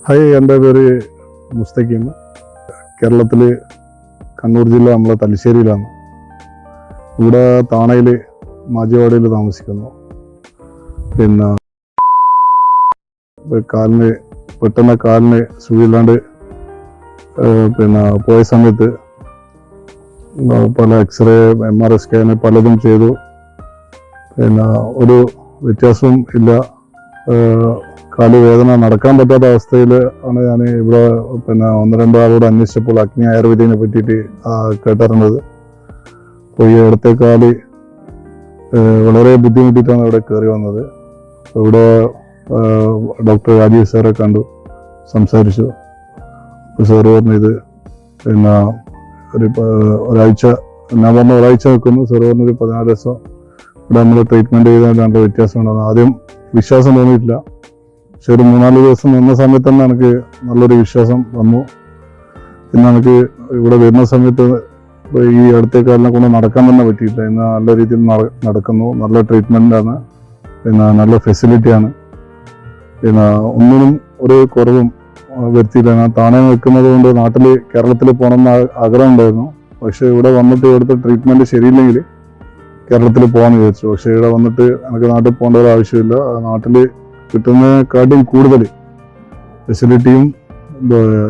Hi, എൻ്റെ പേര് മുസ്തഖീം. കേരളത്തിൽ കണ്ണൂർ ജില്ല നമ്മളെ തലശ്ശേരിയിലാണ്. ഇവിടെ താണയിൽ മാജിവാടിയിൽ താമസിക്കുന്നു. പിന്നെ പെട്ടെന്ന് കാലിന് സുഖമില്ലാണ്ട് പോയ സമയത്ത് പല എക്സ്റേ MRI സ്കാന് പലതും ചെയ്തു. ഒരു വ്യത്യാസവും ഇല്ല. കാല് വേദന, നടക്കാൻ പറ്റാത്ത അവസ്ഥയിൽ ആണ് ഞാൻ ഇവിടെ ഒന്ന് രണ്ട് ആളോട് അന്വേഷിച്ചപ്പോൾ അഗ്നി ആയുർവേദിനെ പറ്റിയിട്ട് കേട്ടറിഞ്ഞത്. അപ്പോൾ ഈ ഇടത്തെ കാല് വളരെ ബുദ്ധിമുട്ടിയിട്ടാണ് ഇവിടെ കയറി വന്നത്. ഇവിടെ ഡോക്ടർ രാജീവ് സാറെ കണ്ടു, സംസാരിച്ചു. സാറ് പറഞ്ഞു ഇത് ഒരാഴ്ച, ഞാൻ പറഞ്ഞ ഒരാഴ്ച നിൽക്കുന്നു. സാറ് പറഞ്ഞൊരു 14 ദിവസം ഇവിടെ നമ്മൾ ട്രീറ്റ്മെൻറ്റ് ചെയ്താൽ നല്ല വ്യത്യാസം ഉണ്ടാകുന്നു. ആദ്യം വിശ്വാസം തോന്നിയിട്ടില്ല, പക്ഷെ ഒരു 3-4 ദിവസം നിന്ന സമയത്ത് തന്നെ എനിക്ക് നല്ലൊരു വിശ്വാസം വന്നു. പിന്നെ എനിക്ക് ഇവിടെ വരുന്ന സമയത്ത് ഈ അടുത്ത കാലിനെ കൊണ്ട് നടക്കാൻ തന്നെ പറ്റിയില്ല. ഇന്ന് നല്ല രീതിയിൽ നടക്കുന്നു. നല്ല ട്രീറ്റ്മെൻറ്റാണ്, നല്ല ഫെസിലിറ്റിയാണ്. ഒന്നിനും ഒരു കുറവും വരുത്തിയില്ല. ഞാൻ താണെ നിൽക്കുന്നത് കൊണ്ട് കേരളത്തിൽ പോകണമെന്ന് ആഗ്രഹം ഉണ്ടായിരുന്നു. പക്ഷെ ഇവിടെ വന്നിട്ട് ഇവിടുത്തെ ട്രീറ്റ്മെൻറ്റ് ശരിയില്ലെങ്കിൽ കേരളത്തിൽ പോകാമെന്ന് വിചാരിച്ചു. പക്ഷെ ഇവിടെ വന്നിട്ട് എനിക്ക് നാട്ടിൽ പോകേണ്ട ഒരു ആവശ്യമില്ല. നാട്ടിൽ കിട്ടുന്നതിനെക്കാട്ടും കൂടുതൽ ഫെസിലിറ്റിയും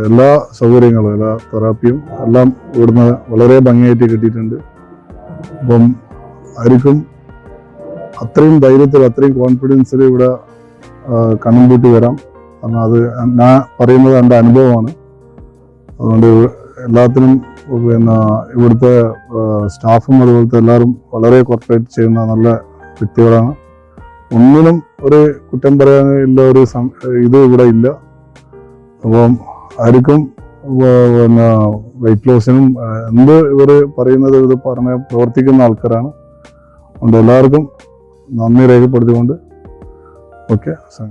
എല്ലാ സൗകര്യങ്ങളും, എല്ലാ തെറാപ്പിയും എല്ലാം ഇവിടുന്ന് വളരെ ഭംഗിയായിട്ട് കിട്ടിയിട്ടുണ്ട്. അപ്പം ആർക്കും അത്രയും ധൈര്യത്തിൽ, അത്രയും കോൺഫിഡൻസിൽ ഇവിടെ കണ്ണും പൂട്ടി വരാം. കാരണം അത് ഞാൻ പറയുന്നത് എൻ്റെ അനുഭവമാണ്. അതുകൊണ്ട് എല്ലാത്തിനും ഇവിടുത്തെ സ്റ്റാഫും അതുപോലത്തെ എല്ലാവരും വളരെ കോർപ്പറേറ്റ് ചെയ്യുന്ന നല്ല വ്യക്തികളാണ്. ഒന്നിനും ഒരു കുറ്റം പറയാനുള്ള ഒരു ഇത് ഇവിടെ ഇല്ല. അപ്പം ആർക്കും വെയിറ്റ് ലോസിനും എന്ത് ഇവർ പറയുന്നത് ഇത് പ്രവർത്തിക്കുന്ന ആൾക്കാരാണ്. അതുകൊണ്ട് എല്ലാവർക്കും നന്ദി രേഖപ്പെടുത്തിക്കൊണ്ട് ഓക്കെ.